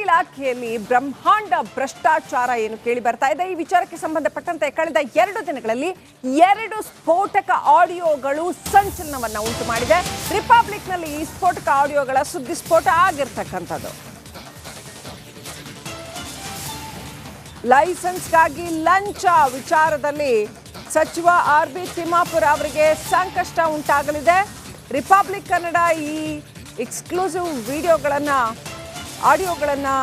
ಇಲಾಖೆಯಲ್ಲಿ ಬ್ರಹ್ಮಾಂಡ ಭ್ರಷ್ಟಾಚಾರ ಏನು ಕೇಳಿ ಬರ್ತಾ ಇದೆ. ಈ ವಿಚಾರಕ್ಕೆ ಸಂಬಂಧಪಟ್ಟಂತೆ ಕಳೆದ 2 ದಿನಗಳಲ್ಲಿ 2 ಸ್ಫೋಟಕ ಆಡಿಯೋಗಳು ಸಂಚಲನವನ್ನ ಉಂಟು ಮಾಡಿದೆ. ರಿಪಬ್ಲಿಕ್ ನಲ್ಲಿ ಈ ಸ್ಫೋಟಕ ಆಡಿಯೋಗಳ ಸುದ್ದಿ ಸ್ಫೋಟ ಆಗಿರ್ತಕ್ಕಂಥದ್ದು. ಲೈಸೆನ್ಸ್ಗಾಗಿ ಲಂಚ ವಿಚಾರದಲ್ಲಿ ಸಚಿವ ಆರ್.ಬಿ. ತಿಮ್ಮಾಪುರ ಅವರಿಗೆ ಸಂಕಷ್ಟ ಉಂಟಾಗಲಿದೆ. ರಿಪಬ್ಲಿಕ್ ಕನ್ನಡ ಈ ಎಕ್ಸ್ಕ್ಲೂಸಿವ್ ಆಡಿಯೋಗಳನ್ನು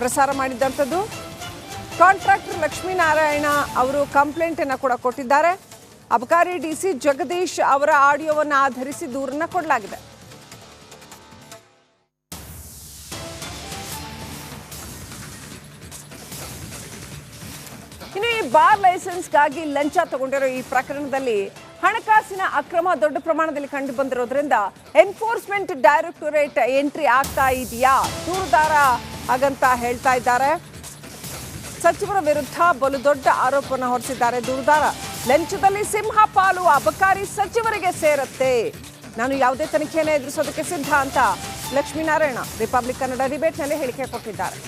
ಪ್ರಸಾರ ಮಾಡಿದಂಥದ್ದು. ಕಾಂಟ್ರಾಕ್ಟರ್ ಲಕ್ಷ್ಮೀನಾರಾಯಣ ಅವರು ಕಂಪ್ಲೇಂಟ್ ಅನ್ನು ಕೂಡ ಕೊಟ್ಟಿದ್ದಾರೆ. ಅಬಕಾರಿ ಡಿಸಿ ಜಗದೀಶ್ ಅವರ ಆಡಿಯೋವನ್ನು ಆಧರಿಸಿ ದೂರನ್ನು ಕೊಡಲಾಗಿದೆ. ಇನ್ನು ಈ ಬಾರ್ ಲೈಸೆನ್ಸ್ಗಾಗಿ ಲಂಚ ತಗೊಂಡಿರೋ ಈ ಪ್ರಕರಣದಲ್ಲಿ ಹಣಕಾಸಿನ ಅಕ್ರಮ ದೊಡ್ಡ ಪ್ರಮಾಣದಲ್ಲಿ ಕಂಡು ಬಂದಿರೋದ್ರಿಂದ ಎನ್ಫೋರ್ಸ್ಮೆಂಟ್ ಡೈರೆಕ್ಟೊರೇಟ್ ಎಂಟ್ರಿ ಆಗ್ತಾ ಇದೆಯಾ ದೂರುದಾರ ಹಾಗಂತ ಹೇಳ್ತಾ ಇದ್ದಾರೆ. ಸಚಿವರ ವಿರುದ್ಧ ಬಲು ದೊಡ್ಡ ಆರೋಪವನ್ನು ಹೊರಿಸಿದ್ದಾರೆ ದೂರುದಾರ. ಲಂಚದಲ್ಲಿ ಸಿಂಹ ಪಾಲು ಅಬಕಾರಿ ಸಚಿವರಿಗೆ ಸೇರುತ್ತೆ, ನಾನು ಯಾವುದೇ ತನಿಖೆಯನ್ನು ಎದುರಿಸೋದಕ್ಕೆ ಸಿದ್ಧ ಅಂತ ಲಕ್ಷ್ಮೀನಾರಾಯಣ ರಿಪಬ್ಲಿಕ್ ಕನ್ನಡ ಡಿಬೇಟ್ನಲ್ಲಿ ಹೇಳಿಕೆ ಕೊಟ್ಟಿದ್ದಾರೆ.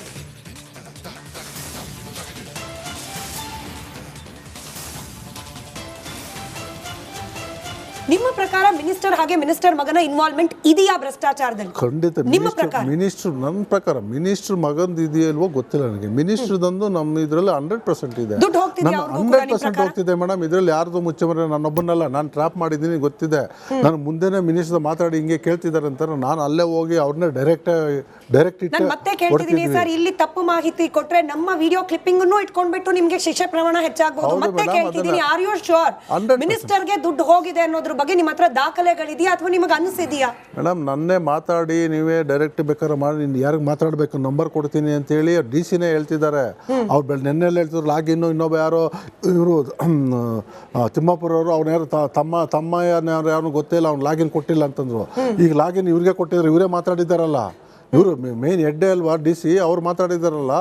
ನಿಮ್ಮ ಪ್ರಕಾರ ಮಿನಿಸ್ಟರ್ ಹಾಗೆ ಮಿನಿಸ್ಟರ್ ಮಗನ ಇನ್ವಾಲ್ವ್ಮೆಂಟ್ ಇದೆಯಾ ಭ್ರಷ್ಟಾಚಾರದಲ್ಲಿ? ಖಂಡಿತ. ಮಿನಿಸ್ಟರ್ ನನ್ನ ಪ್ರಕಾರ ಮಿನಿಸ್ಟರ್ ಮಗಂದು ಇದೆಯಲ್ವೋ ಗೊತ್ತಿಲ್ಲ ನನಗೆ. ಮಿನಿಸ್ಟರ್ದಂದು ನಮ್ಮ ಇದರಲ್ಲಿ 100% ಇದೆ. 100% ಹೋಗ್ತಿದೆ ಮೇಡಮ್. ಇದರಲ್ಲಿ ಯಾರ್ದು ಮುಚ್ಚಮರೆ ನನ್ನೊಬ್ಬನಲ್ಲ, ನಾನು ಟ್ರಾಪ್ ಮಾಡಿದ್ದೀನಿ ಗೊತ್ತಿದೆ. ನಾನು ಮುಂದೆನೇ ಮಿನಿಸ್ಟರ್ ಮಾತಾಡಿ ಹಿಂಗೆ ಕೇಳ್ತಿದ್ದಾರೆ ಅಂತಾರೆ. ನಾನು ಅಲ್ಲೇ ಹೋಗಿ ಅವ್ರನ್ನ ಡೈರೆಕ್ಟ್ ಮತ್ತೆ ಕೇಳ್ತಿದ್ದೀನಿ ಸರ್, ಇಲ್ಲಿ ತಪ್ಪು ಮಾಹಿತಿ ಕೊಟ್ರೆ ನಮ್ಮ ವಿಡಿಯೋ ಕ್ಲಿಪ್ಪಿಂಗ್ ಇಟ್ಕೊಂಡ್ಬಿಟ್ಟು ನಿಮ್ಗೆ ಶಿಕ್ಷೆ ಪ್ರಮಾಣ ಹೆಚ್ಚಾಗಬಹುದು. ಮತ್ತೆ ಕೇಳ್ತಿದ್ದೀನಿ, ಆರ್ ಯು ಶೋರ್ ಮಿನಿಸ್ಟರ್ಗೆ ದುಡ್ಡು ಹೋಗಿದೆ ಅನ್ನೋದ್ರ ಬಗ್ಗೆ ನಿಮ್ಮ ಹತ್ರ ದಾಖಲೆಗಳಿದೆಯಾ ಅಥವಾ ನಿಮಗೆ ಅನಿಸಿದೆಯಾ? ಮೇಡಮ್ ನನ್ನೇ ಮಾತಾಡಿ ನೀವೇ ಡೈರೆಕ್ಟ್ ಬೇಕಾದ್ರೆ ಮಾಡಿ ಯಾರಿಗೆ ಮಾತಾಡಬೇಕು ನಂಬರ್ ಕೊಡ್ತೀನಿ ಅಂತೇಳಿ ಡಿಸಿನೇ ಹೇಳ್ತಿದ್ದಾರೆ. ಅವ್ರು ನೆನ್ನೆಲ್ಲ ಹೇಳ್ತಿದ್ರು ಲಾಗಿನ್ನು ಇನ್ನೊಬ್ಬ ಯಾರೋ ಇವರು ತಿಮ್ಮಾಪುರ ಅವರು ಅವ್ನ ಯಾರು ತಮ್ಮ ಯಾರು ಗೊತ್ತಿಲ್ಲ, ಅವ್ನು ಲಾಗಿನ್ ಕೊಟ್ಟಿಲ್ಲ ಅಂತಂದ್ರು. ಈಗ ಲಾಗಿನ್ ಇವ್ರಿಗೆ ಕೊಟ್ಟಿದ್ರು, ಇವರೇ ಮಾತಾಡಿದ್ದಾರಲ್ಲ. ಇವರು ಮೇನ್ ಹೆಡ್ಡೆ ಅಲ್ವಾ ಡಿಸಿ, ಅವ್ರು ಮಾತಾಡಿದಾರಲ್ಲ,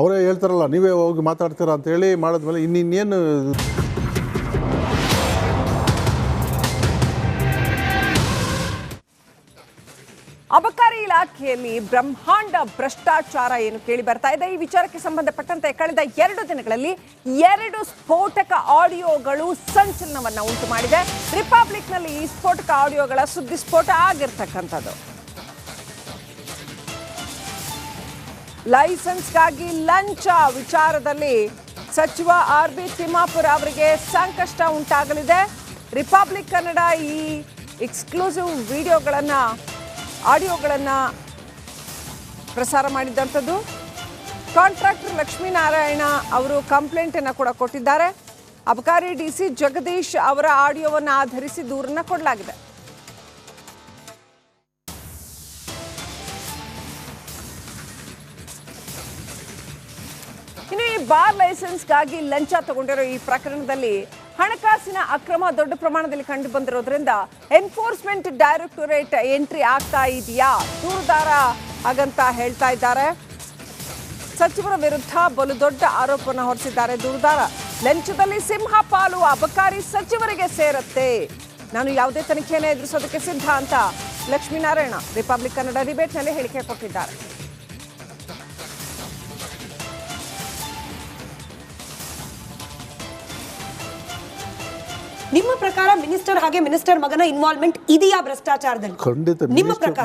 ಅವರೇ ಹೇಳ್ತಾರಲ್ಲ ನೀವೇ ಹೋಗಿ ಮಾತಾಡ್ತೀರಾ ಅಂತೇಳಿ ಮಾಡಿದ್ಮೇಲೆ ಇನ್ನೇನು. ಅಬಕಾರಿ ಇಲಾಖೆಯಲ್ಲಿ ಬ್ರಹ್ಮಾಂಡ ಭ್ರಷ್ಟಾಚಾರ ಏನು ಕೇಳಿ ಬರ್ತಾ ಇದೆ. ಈ ವಿಚಾರಕ್ಕೆ ಸಂಬಂಧಪಟ್ಟಂತೆ ಕಳೆದ 2 ದಿನಗಳಲ್ಲಿ 2 ಸ್ಫೋಟಕ ಆಡಿಯೋಗಳು ಸಂಚಲನವನ್ನ ಉಂಟು ಮಾಡಿದೆ. ರಿಪಬ್ಲಿಕ್ ನಲ್ಲಿ ಈ ಸ್ಫೋಟಕ ಆಡಿಯೋಗಳ ಸುದ್ದಿ ಸ್ಫೋಟ ಆಗಿರ್ತಕ್ಕಂಥದ್ದು. ಲೈಸೆನ್ಸ್ಗಾಗಿ ಲಂಚ ವಿಚಾರದಲ್ಲಿ ಸಚಿವ ಆರ್.ಬಿ. ತಿಮ್ಮಾಪುರ ಅವರಿಗೆ ಸಂಕಷ್ಟ ಉಂಟಾಗಲಿದೆ. ರಿಪಬ್ಲಿಕ್ ಕನ್ನಡ ಈ ಎಕ್ಸ್ಕ್ಲೂಸಿವ್ ಆಡಿಯೋಗಳನ್ನು ಪ್ರಸಾರ ಮಾಡಿದಂಥದ್ದು. ಕಾಂಟ್ರಾಕ್ಟರ್ ಲಕ್ಷ್ಮೀನಾರಾಯಣ ಅವರು ಕಂಪ್ಲೇಂಟ್ ಅನ್ನು ಕೂಡ ಕೊಟ್ಟಿದ್ದಾರೆ. ಅಬಕಾರಿ ಡಿಸಿ ಜಗದೀಶ್ ಅವರ ಆಡಿಯೋವನ್ನು ಆಧರಿಸಿ ದೂರನ್ನು ಕೊಡಲಾಗಿದೆ. ಇನ್ನು ಈ ಬಾರ್ ಲೈಸೆನ್ಸ್ಗಾಗಿ ಲಂಚ ತಗೊಂಡಿರೋ ಈ ಪ್ರಕರಣದಲ್ಲಿ ಹಣಕಾಸಿನ ಅಕ್ರಮ ದೊಡ್ಡ ಪ್ರಮಾಣದಲ್ಲಿ ಕಂಡು ಬಂದಿರೋದ್ರಿಂದ ಎನ್ಫೋರ್ಸ್ಮೆಂಟ್ ಡೈರೆಕ್ಟೊರೇಟ್ ಎಂಟ್ರಿ ಆಗ್ತಾ ಇದೆಯಾ ದೂರುದಾರ ಹಾಗಂತ ಹೇಳ್ತಾ ಇದ್ದಾರೆ. ಸಚಿವರ ವಿರುದ್ಧ ಬಲು ದೊಡ್ಡ ಆರೋಪವನ್ನು ಹೊರಿಸಿದ್ದಾರೆ ದೂರುದಾರ. ಲಂಚದಲ್ಲಿ ಸಿಂಹ ಪಾಲು ಅಬಕಾರಿ ಸಚಿವರಿಗೆ ಸೇರುತ್ತೆ, ನಾನು ಯಾವುದೇ ತನಿಖೆಯನ್ನು ಎದುರಿಸೋದಕ್ಕೆ ಸಿದ್ಧ ಅಂತ ಲಕ್ಷ್ಮೀನಾರಾಯಣ ರಿಪಬ್ಲಿಕ್ ಕನ್ನಡ ಡಿಬೇಟ್ನಲ್ಲಿ ಹೇಳಿಕೆ ಕೊಟ್ಟಿದ್ದಾರೆ. ನಿಮ್ಮ ಪ್ರಕಾರ ಮಿನಿಸ್ಟರ್ ಹಾಗೆ ಮಿನಿಸ್ಟರ್ ಮಗನ ಇನ್ವಾಲ್ವ್ಮೆಂಟ್ ಇದೆಯಾ ಭ್ರಷ್ಟಾಚಾರದಲ್ಲಿ? ಖಂಡಿತ.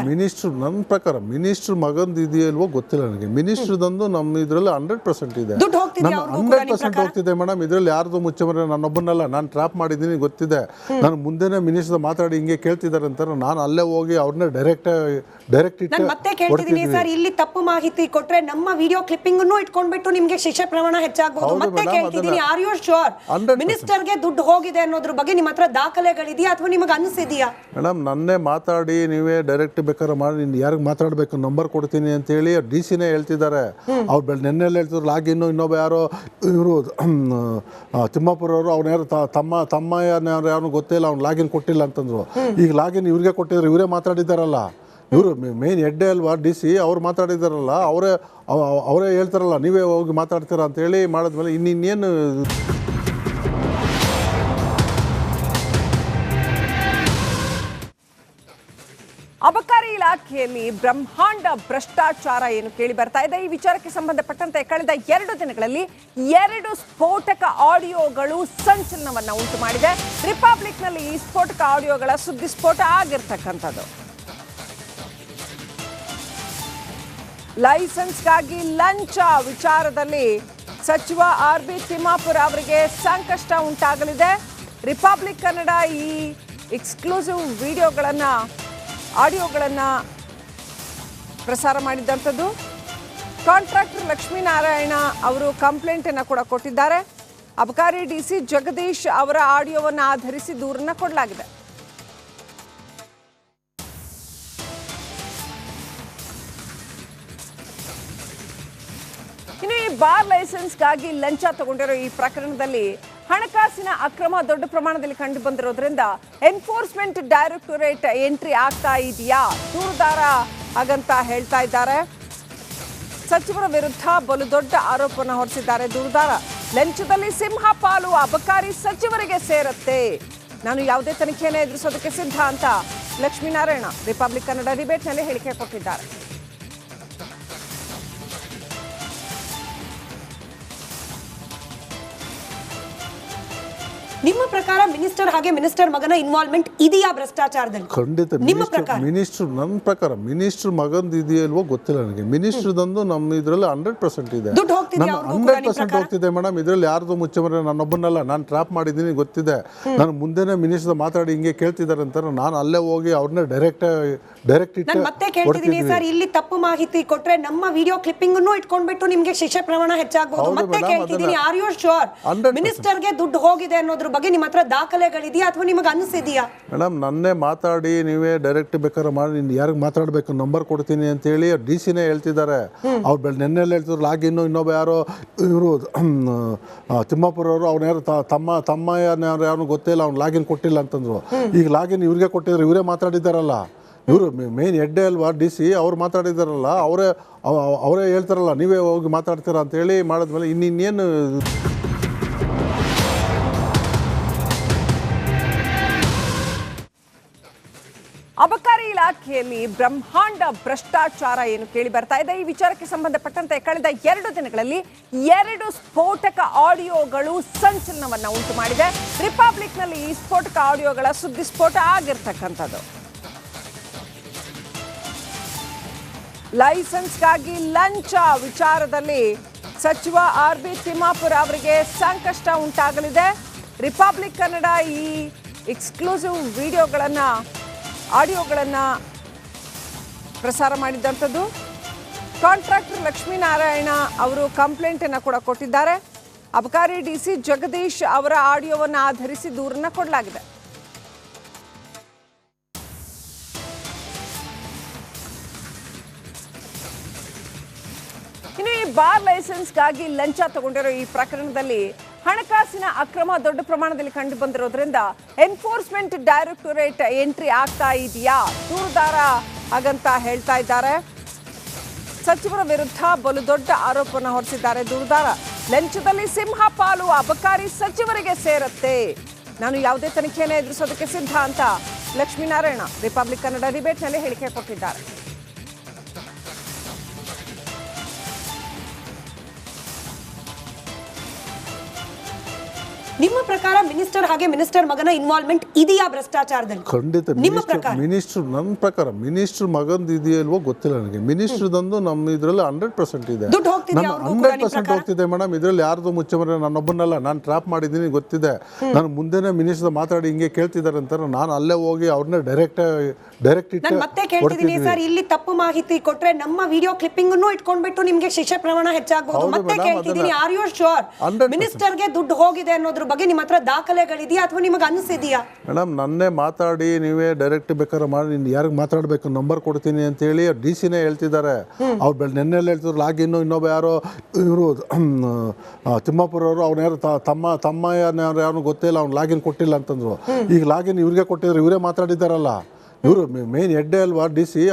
ಮಿನಿಸ್ಟರ್ ನನ್ನ ಪ್ರಕಾರ ಮಿನಿಸ್ಟರ್ ಮಗಂದು ಇದೆಯಲ್ವೋ ಗೊತ್ತಿಲ್ಲ ನನಗೆ. ಮಿನಿಸ್ಟರ್ದಂದು ನಮ್ಮ ಇದರಲ್ಲಿ 100% ಇದೆ. 100% ಹೋಗ್ತಿದೆ ಮೇಡಮ್. ಇದರಲ್ಲಿ ಯಾರ್ದು ಮುಚ್ಚಮರೆ ನನ್ನೊಬ್ಬನಲ್ಲ, ನಾನು ಟ್ರಾಪ್ ಮಾಡಿದ್ದೀನಿ ಗೊತ್ತಿದೆ. ನಾನು ಮುಂದೆನೇ ಮಿನಿಸ್ಟರ್ ಮಾತಾಡಿ ಹಿಂಗೆ ಕೇಳ್ತಿದ್ದಾರೆ ಅಂತಾರೆ. ನಾನು ಅಲ್ಲೇ ಹೋಗಿ ಅವ್ರನ್ನ ಡೈರೆಕ್ಟ್ ಮತ್ತೆ ಕೇಳ್ತಿದ್ದೀನಿ ಸರ್, ಇಲ್ಲಿ ತಪ್ಪು ಮಾಹಿತಿ ಕೊಟ್ರೆ ನಮ್ಮ ವಿಡಿಯೋ ಕ್ಲಿಪ್ಪಿಂಗ್ ಇಟ್ಕೊಂಡ್ಬಿಟ್ಟು ನಿಮ್ಗೆ ಶಿಕ್ಷೆ ಪ್ರಮಾಣ ಹೆಚ್ಚಾಗಬಹುದು. ಮತ್ತೆ ಕೇಳ್ತಿದ್ದೀನಿ, ಆರ್ ಯು ಶೋರ್ ಮಿನಿಸ್ಟರ್ಗೆ ದುಡ್ಡು ಹೋಗಿದೆ ಅನ್ನೋದ್ರ ಬಗ್ಗೆ ನಿಮ್ಮ ಹತ್ರ ದಾಖಲೆಗಳಿದೆಯಾ ಅಥವಾ ನಿಮಗೆ ಅನಿಸಿದೆಯಾ? ಮೇಡಮ್ ನನ್ನೇ ಮಾತಾಡಿ ನೀವೇ ಡೈರೆಕ್ಟ್ ಬೇಕಾದ್ರೆ ಮಾಡಿ ಯಾರಿಗೆ ಮಾತಾಡಬೇಕು ನಂಬರ್ ಕೊಡ್ತೀನಿ ಅಂತೇಳಿ ಡಿಸಿನೇ ಹೇಳ್ತಿದ್ದಾರೆ. ಅವ್ರು ನೆನ್ನೆಲ್ಲ ಹೇಳ್ತಿದ್ರು ಲಾಗಿನ್ನು ಇನ್ನೊಬ್ಬ ಯಾರೋ ಇವರು ತಿಮ್ಮಾಪುರ ಅವರು ಅವ್ನ ಯಾರು ತಮ್ಮ ಯಾರು ಗೊತ್ತಿಲ್ಲ, ಅವ್ನು ಲಾಗಿನ್ ಕೊಟ್ಟಿಲ್ಲ ಅಂತಂದ್ರು. ಈಗ ಲಾಗಿನ್ ಇವ್ರಿಗೆ ಕೊಟ್ಟಿದ್ರು, ಇವರೇ ಮಾತಾಡಿದ್ದಾರಲ್ಲ. ಇವರು ಮೇನ್ ಹೆಡ್ಡೆ ಅಲ್ವಾ ಡಿಸಿ, ಅವ್ರು ಮಾತಾಡಿದಾರಲ್ಲ, ಅವರೇ ಹೇಳ್ತಾರಲ್ಲ ನೀವೇ ಹೋಗಿ ಮಾತಾಡ್ತೀರಾ ಅಂತೇಳಿ ಮಾಡಿದ್ಮೇಲೆ ಇನ್ನೇನು. ಅಬಕಾರಿ ಇಲಾಖೆ ಇಲಾಖೆಯಲ್ಲಿ ಬ್ರಹ್ಮಾಂಡ ಭ್ರಷ್ಟಾಚಾರ ಏನು ಕೇಳಿ ಬರ್ತಾ ಇದೆ. ಈ ವಿಚಾರಕ್ಕೆ ಸಂಬಂಧಪಟ್ಟಂತೆ ಕಳೆದ 2 ದಿನಗಳಲ್ಲಿ 2 ಸ್ಫೋಟಕ ಆಡಿಯೋಗಳು ಸಂಚಲನವನ್ನ ಉಂಟು ಮಾಡಿದೆ. ರಿಪಬ್ಲಿಕ್ ನಲ್ಲಿ ಈ ಸ್ಫೋಟಕ ಆಡಿಯೋಗಳ ಸುದ್ದಿ ಸ್ಫೋಟ ಆಗಿರ್ತಕ್ಕಂಥದ್ದು. ಲೈಸೆನ್ಸ್ಗಾಗಿ ಲಂಚ ವಿಚಾರದಲ್ಲಿ ಸಚಿವ RB ತಿಮ್ಮಾಪುರ್ ಅವರಿಗೆ ಸಂಕಷ್ಟ ಉಂಟಾಗಲಿದೆ. ರಿಪಬ್ಲಿಕ್ ಕನ್ನಡ ಈ ಎಕ್ಸ್ಕ್ಲೂಸಿವ್ ಆಡಿಯೋಗಳನ್ನು ಪ್ರಸಾರ ಮಾಡಿದಂಥದ್ದು. ಕಾಂಟ್ರಾಕ್ಟರ್ ಲಕ್ಷ್ಮೀನಾರಾಯಣ ಅವರು ಕಂಪ್ಲೇಂಟನ್ನು ಕೂಡ ಕೊಟ್ಟಿದ್ದಾರೆ. ಅಬಕಾರಿ DC ಜಗದೀಶ್ ಅವರ ಆಡಿಯೋವನ್ನು ಆಧರಿಸಿ ದೂರನ್ನು ಕೊಡಲಾಗಿದೆ. ಇನ್ನು ಈ ಬಾರ್ ಲೈಸೆನ್ಸ್ಗಾಗಿ ಲಂಚ ತಗೊಂಡಿರೋ ಈ ಪ್ರಕರಣದಲ್ಲಿ ಹಣಕಾಸಿನ ಅಕ್ರಮ ದೊಡ್ಡ ಪ್ರಮಾಣದಲ್ಲಿ ಕಂಡು ಬಂದಿರೋದ್ರಿಂದ ಎನ್ಫೋರ್ಸ್ಮೆಂಟ್ ಡೈರೆಕ್ಟೊರೇಟ್ ಎಂಟ್ರಿ ಆಗ್ತಾ ಇದೆಯಾ ದೂರುದಾರ ಹಾಗಂತ ಹೇಳ್ತಾ ಇದ್ದಾರೆ. ಸಚಿವರ ವಿರುದ್ಧ ಬಲು ದೊಡ್ಡ ಆರೋಪವನ್ನು ಹೊರಿಸಿದ್ದಾರೆ ದೂರುದಾರ. ಲಂಚದಲ್ಲಿ ಸಿಂಹ ಪಾಲು ಅಬಕಾರಿ ಸಚಿವರಿಗೆ ಸೇರುತ್ತೆ, ನಾನು ಯಾವುದೇ ತನಿಖೆಯನ್ನು ಎದುರಿಸೋದಕ್ಕೆ ಸಿದ್ಧ ಅಂತ ಲಕ್ಷ್ಮೀನಾರಾಯಣ ರಿಪಬ್ಲಿಕ್ ಕನ್ನಡ ಡಿಬೇಟ್ನಲ್ಲಿ ಹೇಳಿಕೆ ಕೊಟ್ಟಿದ್ದಾರೆ. ನಿಮ್ಮ ಪ್ರಕಾರ ಮಿನಿಸ್ಟರ್ ಹಾಗೆ ಮಿನಿಸ್ಟರ್ ಮಗನ ಇನ್ವಾಲ್ವ್ಮೆಂಟ್ ಇದೆಯಾ ಭ್ರಷ್ಟಾಚಾರದಲ್ಲಿ? ಖಂಡಿತ. ಮಿನಿಸ್ಟರ್ ನನ್ನ ಪ್ರಕಾರ ಮಿನಿಸ್ಟರ್ ಮಗಂದು ಇದೆಯಲ್ವೋ ಗೊತ್ತಿಲ್ಲ ನನಗೆ. ಮಿನಿಸ್ಟರ್ದಂದು ನಮ್ಮ ಇದರಲ್ಲಿ 100% ಇದೆ, 100% ಹೋಗ್ತಿದೆ ಮೇಡಮ್. ಇದರಲ್ಲಿ ಯಾರ್ದು ಮುಚ್ಚಮರೆ ನನ್ನೊಬ್ಬನಲ್ಲ, ನಾನು ಟ್ರಾಪ್ ಮಾಡಿದ್ದೀನಿ ಗೊತ್ತಿದೆ. ನಾನು ಮುಂದೆನೇ ಮಿನಿಸ್ಟರ್ ಮಾತಾಡಿ ಹಿಂಗೆ ಕೇಳ್ತಿದ್ದಾರೆ ಅಂತಾರೆ. ನಾನು ಅಲ್ಲೇ ಹೋಗಿ ಅವ್ರನ್ನೇ ಡೈರೆಕ್ಟ್ ಮತ್ತೆ ಕೇಳ್ತಿದ್ದೀನಿ ಸರ್, ಇಲ್ಲಿ ತಪ್ಪು ಮಾಹಿತಿ ಕೊಟ್ರೆ ನಮ್ಮ ವಿಡಿಯೋ ಕ್ಲಿಪ್ಪಿಂಗ್ ಇಟ್ಕೊಂಡ್ಬಿಟ್ಟು ನಿಮ್ಗೆ ಶಿಕ್ಷೆ ಪ್ರಮಾಣ ಹೆಚ್ಚಾಗಬಹುದು. ಮತ್ತೆ ಕೇಳ್ತಿದ್ದೀನಿ, ಆರ್ ಯು ಶೋರ್ ಮಿನಿಸ್ಟರ್ಗೆ ದುಡ್ಡು ಹೋಗಿದೆ ಅನ್ನೋದ್ರ ಬಗ್ಗೆ ನಿಮ್ಮ ಹತ್ರ ದಾಖಲೆಗಳಿದೆಯಾ ಅಥವಾ ನಿಮಗೆ ಅನಿಸಿದೆಯಾ? ಮೇಡಮ್ ನನ್ನೇ ಮಾತಾಡಿ ನೀವೇ ಡೈರೆಕ್ಟ್ ಬೇಕಾದ್ರೆ ಮಾಡಿ ಯಾರಿಗೆ ಮಾತಾಡಬೇಕು ನಂಬರ್ ಕೊಡ್ತೀನಿ ಅಂತೇಳಿ DCನೇ ಹೇಳ್ತಿದ್ದಾರೆ. ಅವ್ರು ನೆನ್ನೆಲ್ಲ ಹೇಳ್ತಿದ್ರು ಲಾಗಿನ್ನು ಇನ್ನೊಬ್ಬ ಯಾರೋ ಇವರು ತಿಮ್ಮಾಪುರ್ ಅವರು ಅವ್ನ ಯಾರು ತಮ್ಮ ಯಾರು ಗೊತ್ತಿಲ್ಲ, ಅವ್ನು ಲಾಗಿನ್ ಕೊಟ್ಟಿಲ್ಲ ಅಂತಂದ್ರು. ಈಗ ಲಾಗಿನ್ ಇವ್ರಿಗೆ ಕೊಟ್ಟಿದ್ರು, ಇವರೇ ಮಾತಾಡಿದ್ದಾರಲ್ಲ, ಇವರು ಮೇನ್ ಹೆಡ್ಡೆ ಅಲ್ವಾ DC, ಅವ್ರು ಮಾತಾಡಿದಾರಲ್ಲ, ಅವರೇ ಹೇಳ್ತಾರಲ್ಲ ನೀವೇ ಹೋಗಿ ಮಾತಾಡ್ತೀರಾ ಅಂತೇಳಿ ಮಾಡಿದ್ಮೇಲೆ ಇನ್ನೇನು. ಅಬಕಾರಿ ಇಲಾಖೆಯಲ್ಲಿ ಬ್ರಹ್ಮಾಂಡ ಭ್ರಷ್ಟಾಚಾರ ಏನು ಕೇಳಿ ಬರ್ತಾ ಇದೆ. ಈ ವಿಚಾರಕ್ಕೆ ಸಂಬಂಧಪಟ್ಟಂತೆ ಕಳೆದ 2 ದಿನಗಳಲ್ಲಿ 2 ಸ್ಫೋಟಕ ಆಡಿಯೋಗಳು ಸಂಚಲನವನ್ನ ಉಂಟು ಮಾಡಿದೆ. ರಿಪಬ್ಲಿಕ್ ನಲ್ಲಿ ಈ ಸ್ಫೋಟಕ ಆಡಿಯೋಗಳ ಸುದ್ದಿ ಸ್ಫೋಟ ಆಗಿರ್ತಕ್ಕಂಥದ್ದು. ಲೈಸೆನ್ಸ್ಗಾಗಿ ಲಂಚ ವಿಚಾರದಲ್ಲಿ ಸಚಿವ RB ತಿಮ್ಮಾಪುರ್ ಅವರಿಗೆ ಸಂಕಷ್ಟ ಉಂಟಾಗಲಿದೆ. ರಿಪಬ್ಲಿಕ್ ಕನ್ನಡ ಈ ಎಕ್ಸ್ಕ್ಲೂಸಿವ್ ಆಡಿಯೋಗಳನ್ನು ಪ್ರಸಾರ ಮಾಡಿದಂಥದ್ದು. ಕಾಂಟ್ರಾಕ್ಟರ್ ಲಕ್ಷ್ಮೀನಾರಾಯಣ ಅವರು ಕಂಪ್ಲೇಂಟನ್ನು ಕೂಡ ಕೊಟ್ಟಿದ್ದಾರೆ. ಅಬಕಾರಿ DC ಜಗದೀಶ್ ಅವರ ಆಡಿಯೋವನ್ನು ಆಧರಿಸಿ ದೂರನ್ನು ಕೊಡಲಾಗಿದೆ. ಇನ್ನು ಈ ಬಾರ್ ಲೈಸೆನ್ಸ್ಗಾಗಿ ಲಂಚ ತಗೊಂಡಿರೋ ಈ ಪ್ರಕರಣದಲ್ಲಿ ಹಣಕಾಸಿನ ಅಕ್ರಮ ದೊಡ್ಡ ಪ್ರಮಾಣದಲ್ಲಿ ಕಂಡು ಬಂದಿರೋದ್ರಿಂದ ಎನ್ಫೋರ್ಸ್ಮೆಂಟ್ ಡೈರೆಕ್ಟೊರೇಟ್ ಎಂಟ್ರಿ ಆಗ್ತಾ ಇದೆಯಾ ದೂರುದಾರ ಹಾಗಂತ ಹೇಳ್ತಾ ಇದ್ದಾರೆ. ಸಚಿವರ ವಿರುದ್ಧ ಬಲು ದೊಡ್ಡ ಆರೋಪವನ್ನು ಹೊರಿಸಿದ್ದಾರೆ ದೂರುದಾರ. ಲಂಚದಲ್ಲಿ ಸಿಂಹ ಪಾಲು ಅಬಕಾರಿ ಸಚಿವರಿಗೆ ಸೇರುತ್ತೆ, ನಾನು ಯಾವುದೇ ತನಿಖೆಯನ್ನು ಎದುರಿಸೋದಕ್ಕೆ ಸಿದ್ಧ ಅಂತ ಲಕ್ಷ್ಮೀನಾರಾಯಣ ರಿಪಬ್ಲಿಕ್ ಕನ್ನಡ ಡಿಬೇಟ್ನಲ್ಲಿ ಹೇಳಿಕೆ ಕೊಟ್ಟಿದ್ದಾರೆ. ನಿಮ್ಮ ಪ್ರಕಾರ ಮಿನಿಸ್ಟರ್ ಹಾಗೆ ಮಿನಿಸ್ಟರ್ ಮಗನ ಇನ್ವಾಲ್ವ್ಮೆಂಟ್ ಇದೆಯಾ ಭ್ರಷ್ಟಾಚಾರದಲ್ಲಿ? ಖಂಡಿತ. ಮಿನಿಸ್ಟರ್ ನನ್ನ ಪ್ರಕಾರ ಮಿನಿಸ್ಟರ್ ಮಗಂದು ಇದೆಯಲ್ವೋ ಗೊತ್ತಿಲ್ಲ ನನಗೆ. ಮಿನಿಸ್ಟರ್ದಂದು ನಮ್ಮ ಇದರಲ್ಲಿ 100% ಇದೆ, 100% ಹೋಗ್ತಿದೆ ಮೇಡಮ್. ಇದರಲ್ಲಿ ಯಾರ್ದು ಮುಚ್ಚಮರೆ ನನ್ನೊಬ್ಬನಲ್ಲ, ನಾನು ಟ್ರಾಪ್ ಮಾಡಿದ್ದೀನಿ ಗೊತ್ತಿದೆ. ನಾನು ಮುಂದೆನೇ ಮಿನಿಸ್ಟರ್ ಮಾತಾಡಿ ಹಿಂಗೆ ಕೇಳ್ತಿದ್ದಾರೆ ಅಂತಾರೆ. ನಾನು ಅಲ್ಲೇ ಹೋಗಿ ಅವ್ರನ್ನೇ ಡೈರೆಕ್ಟ್ ಮತ್ತೆ ಕೇಳ್ತಿದ್ದೀನಿ ಸರ್, ಇಲ್ಲಿ ತಪ್ಪು ಮಾಹಿತಿ ಕೊಟ್ರೆ ನಮ್ಮ ವಿಡಿಯೋ ಕ್ಲಿಪ್ಪಿಂಗ್ ಇಟ್ಕೊಂಡ್ಬಿಟ್ಟು ನಿಮ್ಗೆ ಶಿಕ್ಷೆ ಪ್ರಮಾಣ ಹೆಚ್ಚಾಗಬಹುದು. ಮತ್ತೆ ಕೇಳ್ತಿದ್ದೀನಿ, ಆರ್ ಯು ಶೋರ್ ಮಿನಿಸ್ಟರ್ಗೆ ದುಡ್ಡು ಹೋಗಿದೆ ಅನ್ನೋದ್ರ ಬಗ್ಗೆ ನಿಮ್ಮ ಹತ್ರ ದಾಖಲೆಗಳಿದೆಯಾ ಅಥವಾ ನಿಮಗೆ ಅನಿಸಿದೆಯಾ? ಮೇಡಮ್ ನನ್ನೇ ಮಾತಾಡಿ ನೀವೇ ಡೈರೆಕ್ಟ್ ಬೇಕಾದ್ರೆ ಮಾಡಿ ಯಾರಿಗೆ ಮಾತಾಡಬೇಕು ನಂಬರ್ ಕೊಡ್ತೀನಿ ಅಂತೇಳಿ DCನೇ ಹೇಳ್ತಿದ್ದಾರೆ. ಅವ್ರು ನೆನ್ನೆಲ್ಲ ಹೇಳ್ತಿದ್ರು ಲಾಗಿನ್ನು ಇನ್ನೊಬ್ಬ ಯಾರೋ ಇವರು ತಿಮ್ಮಾಪುರ್ ಅವರು ಅವ್ನ ಯಾರು ತಮ್ಮ ಯಾರು ಗೊತ್ತಿಲ್ಲ, ಅವ್ನು ಲಾಗಿನ್ ಕೊಟ್ಟಿಲ್ಲ ಅಂತಂದ್ರು. ಈಗ ಲಾಗಿನ್ ಇವ್ರಿಗೆ ಕೊಟ್ಟಿದ್ರು, ಇವರೇ ಮಾತಾಡಿದ್ದಾರಲ್ಲ, ಇವರು ಮೇನ್ ಹೆಡ್ಡೆ ಅಲ್ವಾ DC.